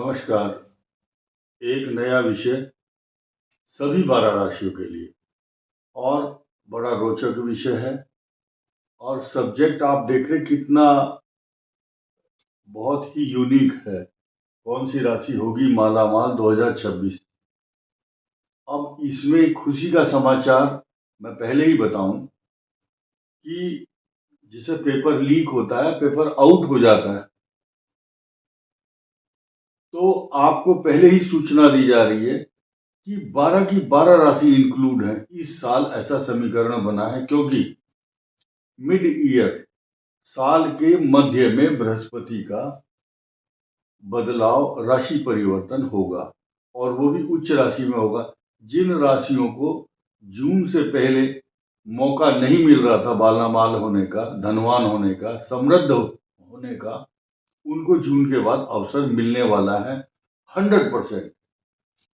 नमस्कार। एक नया विषय सभी 12 राशियों के लिए और बड़ा रोचक विषय है। और सब्जेक्ट आप देख रहे कितना बहुत ही यूनिक है। कौन सी राशि होगी मालामाल 2026। अब इसमें खुशी का समाचार मैं पहले ही बताऊं कि जिसे पेपर लीक होता है, पेपर आउट हो जाता है, तो आपको पहले ही सूचना दी जा रही है कि 12 की 12 राशि इंक्लूड है इस साल। ऐसा समीकरण बना है क्योंकि मिड ईयर, साल के मध्य में बृहस्पति का बदलाव, राशि परिवर्तन होगा और वो भी उच्च राशि में होगा। जिन राशियों को जून से पहले मौका नहीं मिल रहा था बालामाल होने का, धनवान होने का, समृद्ध होने का, उनको जून के बाद अवसर मिलने वाला है 100%।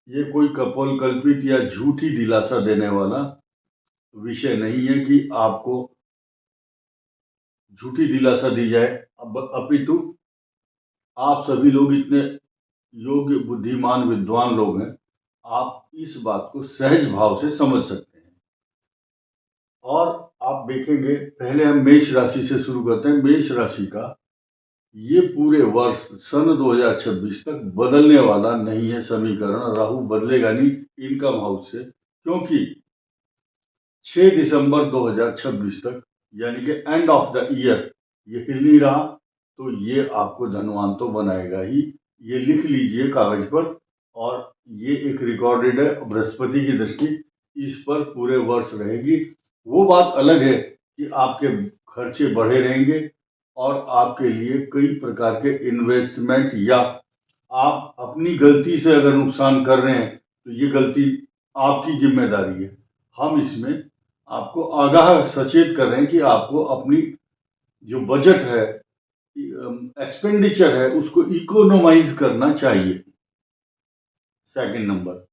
ये कोई कपोलकल्पित या झूठी दिलासा देने वाला विषय नहीं है कि आपको झूठी दिलासा दी जाए। अब अपितु आप सभी लोग इतने योग्य, बुद्धिमान, विद्वान लोग हैं, आप इस बात को सहज भाव से समझ सकते हैं। और आप देखेंगे, पहले हम मेष राशि से शुरू करते हैं। मेष राशि का ये पूरे वर्ष सन 2026 तक बदलने वाला नहीं है समीकरण। राहु बदलेगा नहीं इनकम हाउस से, क्योंकि 6 दिसंबर 2026 तक, यानी कि एंड ऑफ द ईयर, ये हिल नहीं रहा, तो ये आपको धनवान तो बनाएगा ही। ये लिख लीजिए कागज पर, और ये एक रिकॉर्डेड है। बृहस्पति की दृष्टि इस पर पूरे वर्ष रहेगी। वो बात अलग है कि आपके खर्चे बढ़े रहेंगे और आपके लिए कई प्रकार के इन्वेस्टमेंट, या आप अपनी गलती से अगर नुकसान कर रहे हैं तो ये गलती आपकी जिम्मेदारी है। हम इसमें आपको आगाह सचेत कर रहे हैं कि आपको अपनी जो बजट है, एक्सपेंडिचर है, उसको इकोनोमाइज करना चाहिए। सेकंड नंबर,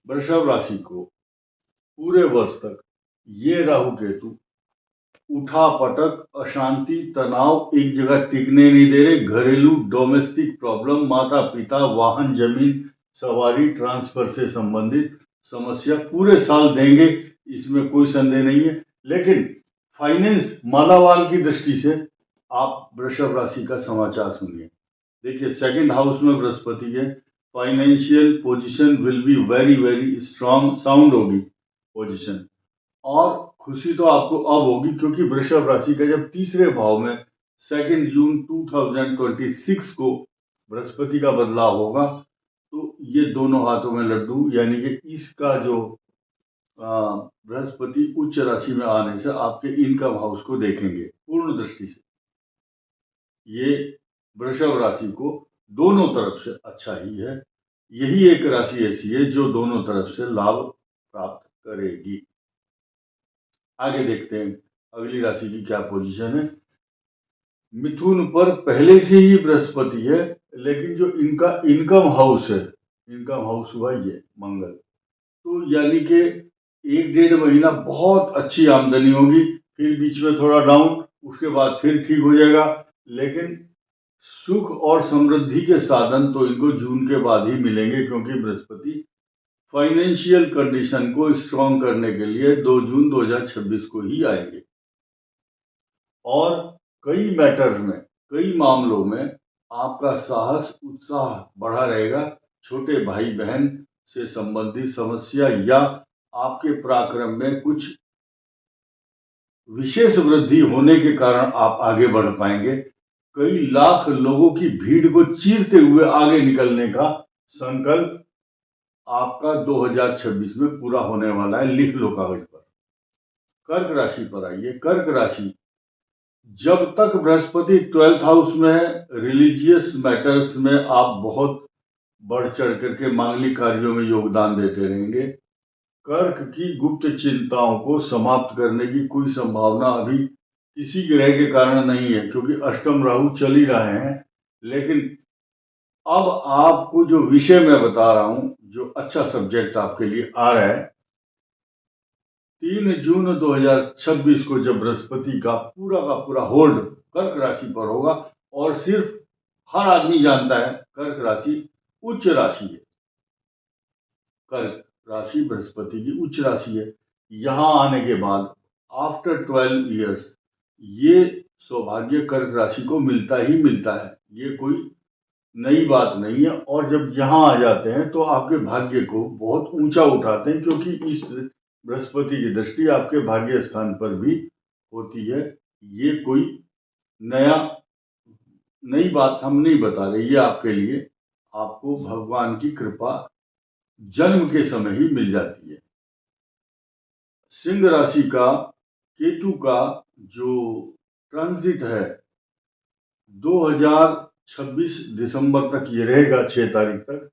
वृषभ राशि को पूरे वर्ष तक ये राहु केतु उठा पटक, अशांति, तनाव, एक जगह टिकने नहीं दे रहे, घरेलू डोमेस्टिक प्रॉब्लम, माता पिता, वाहन, जमीन, सवारी, ट्रांसफर से संबंधित समस्या पूरे साल देंगे, इसमें कोई संदेह नहीं है। लेकिन फाइनेंस, मालामाल की दृष्टि से आप वृषभ राशि का समाचार सुनिए। देखिए, सेकंड हाउस में बृहस्पति है। Financial position will be very very strong, sound होगी पोजीशन। और खुशी तो आपको अब होगी क्योंकि वृषभ राशि का जब तीसरे भाव में 2 जून 2026 को बृहस्पति का बदलाव होगा, तो ये दोनों हाथों में लड्डू, यानी कि इसका जो बृहस्पति उच्च राशि में आने से आपके इनकम हाउस को देखेंगे पूर्ण दृष्टि से। ये वृषभ राशि को दोनों तरफ से अच्छा ही है। यही एक राशि ऐसी है जो दोनों तरफ से लाभ प्राप्त करेगी। आगे देखते हैं अगली राशि की क्या पोजीशन है। मिथुन पर पहले से ही बृहस्पति है, लेकिन जो इनका इनकम हाउस है, इनकम हाउस हुआ ये मंगल, तो यानी कि 1-1.5 महीना बहुत अच्छी आमदनी होगी, फिर बीच में थोड़ा डाउन, उसके बाद फिर ठीक हो जाएगा। लेकिन सुख और समृद्धि के साधन तो इनको जून के बाद ही मिलेंगे, क्योंकि बृहस्पति फाइनेंशियल कंडीशन को स्ट्रॉन्ग करने के लिए 2 जून 2026 को ही आएंगे। और कई मैटर्स में, कई मामलों में आपका साहस, उत्साह बढ़ा रहेगा। छोटे भाई बहन से संबंधित समस्या या आपके पराक्रम में कुछ विशेष वृद्धि होने के कारण आप आगे बढ़ पाएंगे। कई लाख लोगों की भीड़ को चीरते हुए आगे निकलने का संकल्प आपका 2026 में पूरा होने वाला है। लिख लो कागज पर। कर्क राशि पर आइए। कर्क राशि, जब तक बृहस्पति 12th हाउस में है, रिलीजियस मैटर्स में आप बहुत बढ़ चढ़ करके मांगलिक कार्यों में योगदान देते रहेंगे। कर्क की गुप्त चिंताओं को समाप्त करने की कोई संभावना अभी किसी ग्रह के कारण नहीं है, क्योंकि अष्टम राहु चल ही रहे हैं। लेकिन अब आपको जो विषय मैं बता रहा हूं, जो अच्छा सब्जेक्ट आपके लिए आ रहा है, 3 जून 2026 को जब बृहस्पति का पूरा होल्ड कर्क राशि पर होगा, और सिर्फ हर आदमी जानता है कर्क राशि उच्च राशि है, कर्क राशि बृहस्पति की उच्च राशि है। यहां आने के बाद आफ्टर 12 ईयर्स ये सौभाग्य कर्क राशि को मिलता ही मिलता है, ये कोई नई बात नहीं है। और जब यहाँ आ जाते हैं तो आपके भाग्य को बहुत ऊंचा उठाते हैं, क्योंकि इस बृहस्पति की दृष्टि आपके भाग्य स्थान पर भी होती है। ये कोई नई बात हम नहीं बता रहे, ये आपके लिए आपको भगवान की कृपा जन्म के समय ही मिल जाती है। सिंह राशि का केतु का जो ट्रांजिट है 2026 दिसंबर तक ये रहेगा, 6 तारीख तक।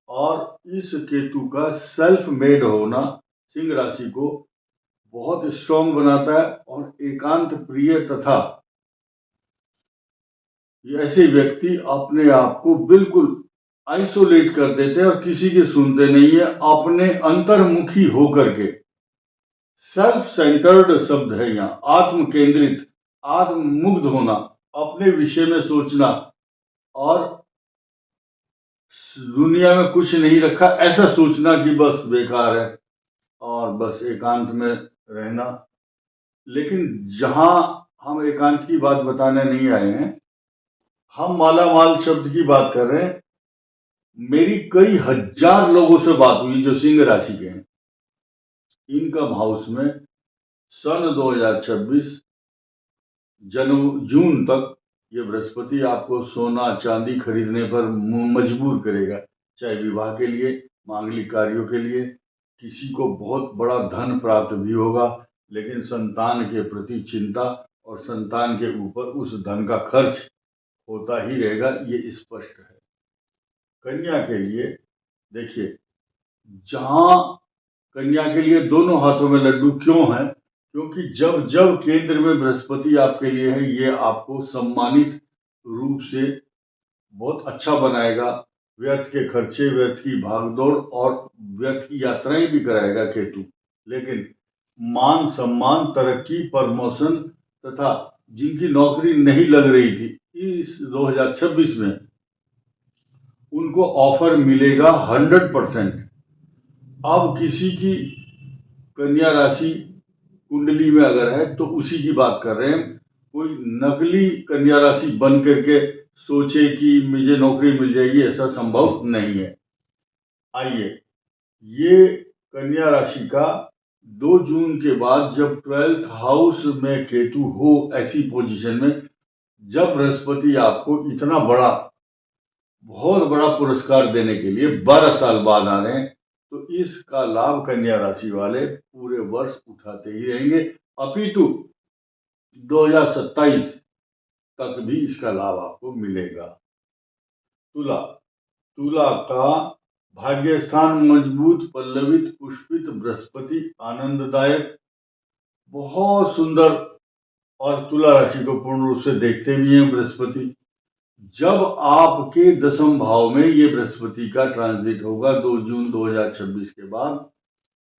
और इस केतु का सेल्फ मेड होना सिंह राशि को बहुत स्ट्रांग बनाता है और एकांत प्रिय तथा ऐसे व्यक्ति अपने आप को बिल्कुल आइसोलेट कर देते हैं और किसी की सुनते नहीं है, अपने अंतर्मुखी होकर के। सेल्फ सेंटर्ड शब्द है यहाँ, आत्म केंद्रित, आत्ममुग्ध होना, अपने विषय में सोचना और दुनिया में कुछ नहीं रखा ऐसा सोचना कि बस बेकार है और बस एकांत में रहना। लेकिन जहां हम एकांत की बात बताने नहीं आए हैं, हम मालामाल शब्द की बात कर रहे हैं। मेरी कई हजार लोगों से बात हुई जो सिंह राशि के हैं। इनकम हाउस में सन 2026 जून तक ये बृहस्पति आपको सोना चांदी खरीदने पर मजबूर करेगा, चाहे विवाह के लिए, मांगलिक कार्यों के लिए। किसी को बहुत बड़ा धन प्राप्त भी होगा, लेकिन संतान के प्रति चिंता और संतान के ऊपर उस धन का खर्च होता ही रहेगा, ये स्पष्ट है। कन्या के लिए देखिए, जहां कन्या के लिए दोनों हाथों में लड्डू क्यों है, क्योंकि जब जब केंद्र में बृहस्पति आपके लिए है, ये आपको सम्मानित रूप से बहुत अच्छा बनाएगा। व्यर्थ के खर्चे, व्यर्थ की भागदौड़ और व्यर्थ की यात्राएं भी कराएगा केतु। लेकिन मान सम्मान, तरक्की, प्रमोशन तथा जिनकी नौकरी नहीं लग रही थी इस 2026 में उनको ऑफर मिलेगा 100%। अब किसी की कन्या राशि कुंडली में अगर है तो उसी की बात कर रहे हैं। कोई नकली कन्या राशि बन करके सोचे कि मुझे नौकरी मिल जाएगी, ऐसा संभव नहीं है। आइए, ये कन्या राशि का 2 जून के बाद जब 12th हाउस में केतु हो ऐसी पोजीशन में, जब बृहस्पति आपको इतना बड़ा, बहुत बड़ा पुरस्कार देने के लिए 12 साल बाद आ रहे हैं, तो इसका लाभ कन्या राशि वाले पूरे वर्ष उठाते ही रहेंगे। अपितु 2027 तक भी इसका लाभ आपको मिलेगा। तुला, तुला का भाग्य स्थान मजबूत, पल्लवित, पुष्पित, बृहस्पति आनंददायक, बहुत सुंदर। और तुला राशि को पूर्ण रूप से देखते भी हैं बृहस्पति। जब आपके 10वें भाव में ये बृहस्पति का ट्रांजिट होगा 2 जून 2026 के बाद,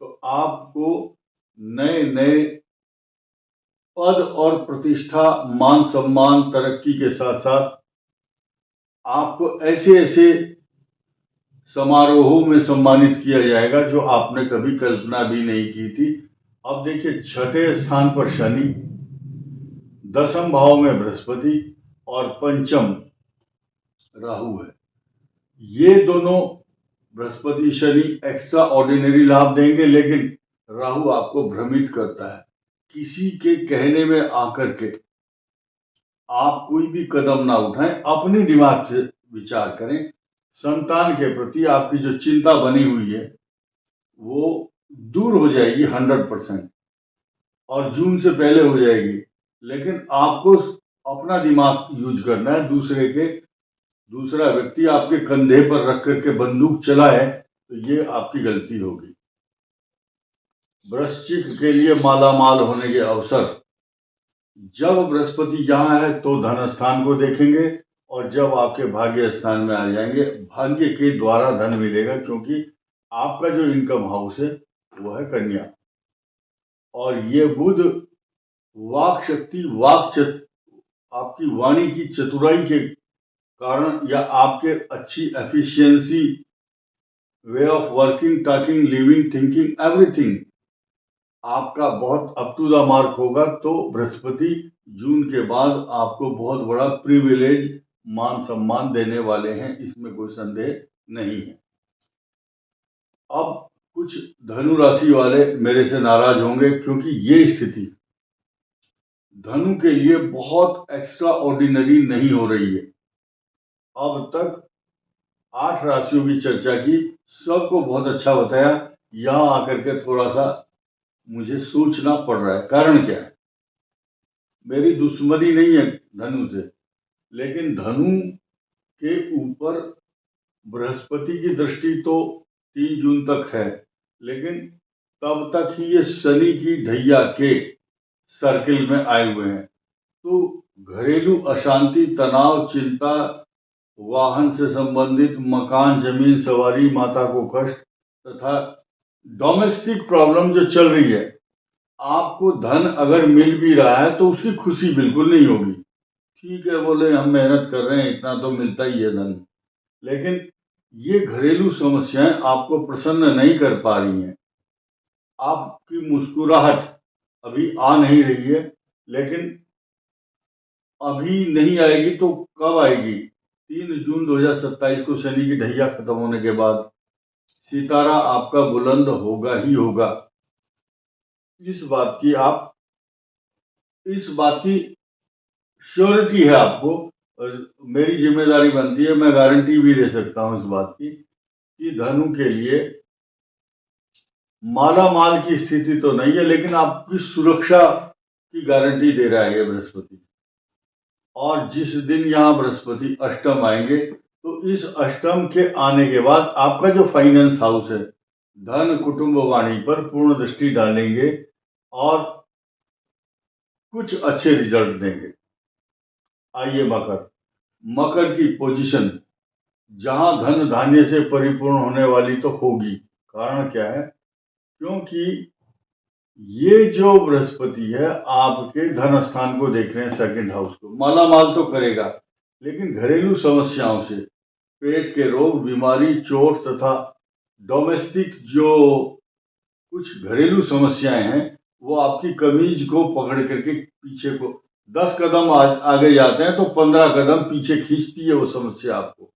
तो आपको नए नए पद और प्रतिष्ठा, मान सम्मान, तरक्की के साथ साथ आपको ऐसे ऐसे समारोहों में सम्मानित किया जाएगा जो आपने कभी कल्पना भी नहीं की थी। अब देखिए, 6ठे स्थान पर शनि, 10वें भाव में बृहस्पति और पंचम राहु है। ये दोनों, बृहस्पति शनि एक्स्ट्रा ऑर्डिनरी लाभ देंगे, लेकिन राहु आपको भ्रमित करता है। किसी के कहने में आकर के आप कोई भी कदम ना उठाएं, अपने दिमाग से विचार करें। संतान के प्रति आपकी जो चिंता बनी हुई है वो दूर हो जाएगी 100%, और जून से पहले हो जाएगी। लेकिन आपको अपना दिमाग यूज करना है। दूसरा व्यक्ति आपके कंधे पर रख करके बंदूक चलाए तो ये आपकी गलती होगी। वृश्चिक के लिए मालामाल होने के अवसर, जब बृहस्पति यहाँ है तो धन स्थान को देखेंगे, और जब आपके भाग्य स्थान में आ जाएंगे, भाग्य के द्वारा धन मिलेगा, क्योंकि आपका जो इनकम हाउस है वो है कन्या। और ये बुध वाक शक्ति, आपकी वाणी की चतुराई के कारण या आपके अच्छी efficiency, way of working, talking, living, thinking, everything आपका बहुत अप टू द मार्क होगा, तो बृहस्पति जून के बाद आपको बहुत बड़ा प्रिविलेज, मान सम्मान देने वाले हैं, इसमें कोई संदेह नहीं है। अब कुछ धनु राशि वाले मेरे से नाराज होंगे, क्योंकि ये स्थिति धनु के लिए बहुत एक्स्ट्रा ऑर्डिनरी नहीं हो रही है। अब तक 8 राशियों की चर्चा की, सबको बहुत अच्छा बताया, यहां आकर के थोड़ा सा मुझे सोचना पड़ रहा है। कारण क्या है? मेरी दुश्मनी नहीं है धनु से, लेकिन धनु के ऊपर बृहस्पति की दृष्टि तो 3 जून तक है, लेकिन तब तक ही ये शनि की ढैया के सर्किल में आए हुए हैं। तो घरेलू अशांति, तनाव, चिंता, वाहन से संबंधित, मकान, जमीन, सवारी, माता को कष्ट तथा डोमेस्टिक प्रॉब्लम जो चल रही है, आपको धन अगर मिल भी रहा है तो उसकी खुशी बिल्कुल नहीं होगी। ठीक है, बोले हम मेहनत कर रहे हैं, इतना तो मिलता ही है धन, लेकिन ये घरेलू समस्याएं आपको प्रसन्न नहीं कर पा रही हैं। आपकी मुस्कुराहट अभी आ नहीं रही है, लेकिन अभी नहीं आएगी तो कब आएगी? 3 जून 2027 को शनि की ढैया खत्म होने के बाद सितारा आपका बुलंद होगा ही होगा। इस बात की श्योरिटी है आपको, और मेरी जिम्मेदारी बनती है, मैं गारंटी भी दे सकता हूं इस बात की कि धनु के लिए माला माल की स्थिति तो नहीं है, लेकिन आपकी सुरक्षा की गारंटी दे रहा है ये बृहस्पति। और जिस दिन यहाँ बृहस्पति अष्टम आएंगे, तो इस अष्टम के आने के बाद आपका जो फाइनेंस हाउस है, धन, कुटुंब, वाणी पर पूर्ण दृष्टि डालेंगे और कुछ अच्छे रिजल्ट देंगे। आइए मकर की पोजीशन, जहां धन धान्य से परिपूर्ण होने वाली तो होगी। कारण क्या है? क्योंकि ये जो बृहस्पति है आपके धन स्थान को देख रहे हैं, सेकंड हाउस को, माला माल तो करेगा, लेकिन घरेलू समस्याओं से, पेट के रोग, बीमारी, चोट तथा डोमेस्टिक जो कुछ घरेलू समस्याएं हैं, वो आपकी कमीज को पकड़ करके पीछे को 10 कदम आगे जाते हैं तो 15 कदम पीछे खींचती है वो समस्या। आपको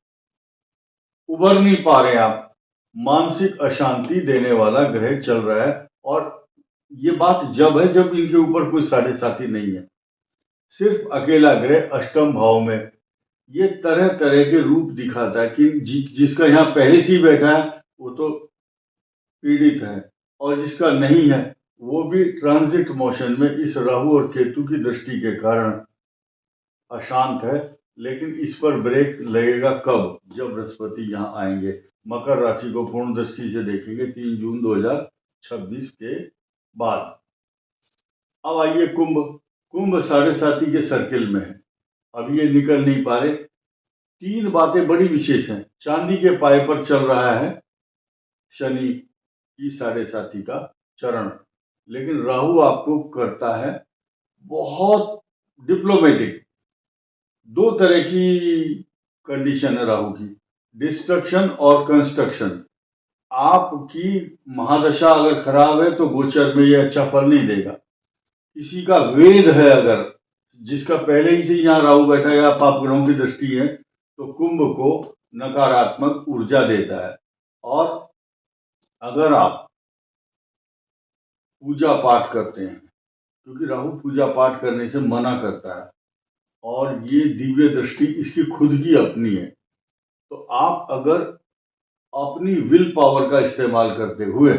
उबर नहीं पा रहे आप, मानसिक अशांति देने वाला ग्रह चल रहा है। और ये बात जब है जब इनके ऊपर कोई साढ़े साथी नहीं है, सिर्फ अकेला ग्रह अष्टम भाव में ये तरह तरह के रूप दिखाता है कि जिसका यहाँ पहले से ही बैठा है वो तो पीड़ित है, और जिसका नहीं है वो भी ट्रांजिट मोशन में इस राहु और केतु की दृष्टि के कारण अशांत है। लेकिन इस पर ब्रेक लगेगा कब? जब बृहस्पति यहाँ आएंगे, मकर राशि को पूर्ण दृष्टि से देखेंगे 3 जून 2026 के बाद। अब आइए कुंभ साढ़े साथी के सर्किल में है, अब ये निकल नहीं पा रहे। 3 बातें बड़ी विशेष हैं। चांदी के पाए पर चल रहा है शनि की साढ़े साथी का चरण, लेकिन राहु आपको करता है बहुत डिप्लोमेटिक। 2 तरह की कंडीशन है राहु की, डिस्ट्रक्शन और कंस्ट्रक्शन। आपकी महादशा अगर खराब है तो गोचर में ये अच्छा फल नहीं देगा। किसी का वेद है अगर, जिसका पहले ही से यहाँ राहु बैठा या पाप ग्रहों की दृष्टि है, तो कुंभ को नकारात्मक ऊर्जा देता है। और अगर आप पूजा पाठ करते हैं, क्योंकि राहु पूजा पाठ करने से मना करता है और ये दिव्य दृष्टि इसकी खुद की अपनी है, तो आप अगर अपनी विल पावर का इस्तेमाल करते हुए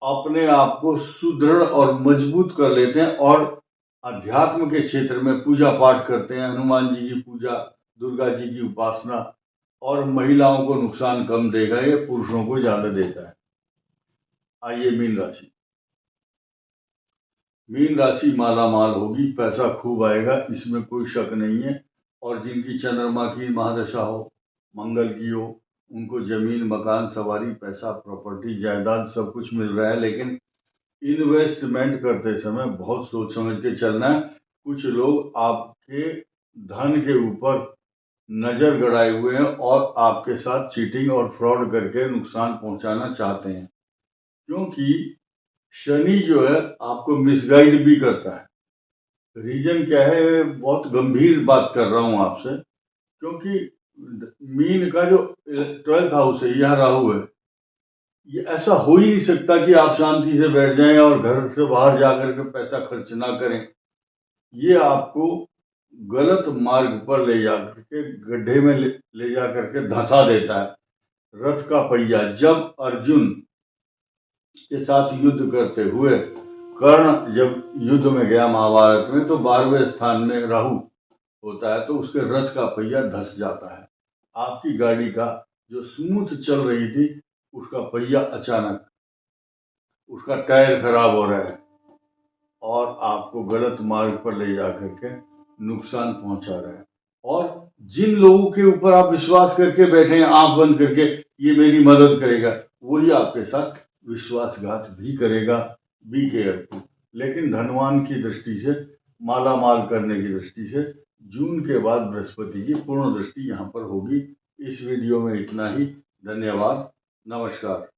अपने आप को सुदृढ़ और मजबूत कर लेते हैं और अध्यात्म के क्षेत्र में पूजा पाठ करते हैं, हनुमान जी की पूजा, दुर्गा जी की उपासना, और महिलाओं को नुकसान कम देगा, ये पुरुषों को ज्यादा देता है। आइए मीन राशि माला माल होगी, पैसा खूब आएगा, इसमें कोई शक नहीं है। और जिनकी चंद्रमा की महादशा हो, मंगल की हो, उनको जमीन, मकान, सवारी, पैसा, प्रॉपर्टी, जायदाद सब कुछ मिल रहा है, लेकिन इन्वेस्टमेंट करते समय बहुत सोच समझ के चलना है। कुछ लोग आपके धन के ऊपर नज़र गड़ाए हुए हैं और आपके साथ चीटिंग और फ्रॉड करके नुकसान पहुंचाना चाहते हैं। क्योंकि शनि जो है आपको मिसगाइड भी करता है। रीजन क्या है, बहुत गंभीर बात कर रहा हूं आपसे, क्योंकि मीन का जो 12th हाउस है, यह राहु है। ये ऐसा हो ही नहीं सकता कि आप शांति से बैठ जाएं और घर से बाहर जाकर के पैसा खर्च ना करें। ये आपको गलत मार्ग पर ले जाकर के गड्ढे में ले जाकर के धंसा देता है। रथ का पहिया, जब अर्जुन के साथ युद्ध करते हुए कर्ण जब युद्ध में गया महाभारत में, तो 12वें स्थान में राहु होता है, तो उसके रथ का पहिया धंस जाता है। आपकी गाड़ी का जो स्मूथ चल रही थी, उसका पहिया अचानक उसका टायर खराब हो रहा है और आपको गलत मार्ग पर ले जाकर के नुकसान पहुंचा रहा है। और जिन लोगों के ऊपर आप विश्वास करके बैठे हैं आंख बंद करके, ये मेरी मदद करेगा, वही आपके साथ विश्वासघात भी करेगा। Be careful. लेकिन धनवान की दृष्टि से, माला माल करने की दृष्टि से, जून के बाद बृहस्पति की पूर्ण दृष्टि यहाँ पर होगी। इस वीडियो में इतना ही। धन्यवाद। नमस्कार।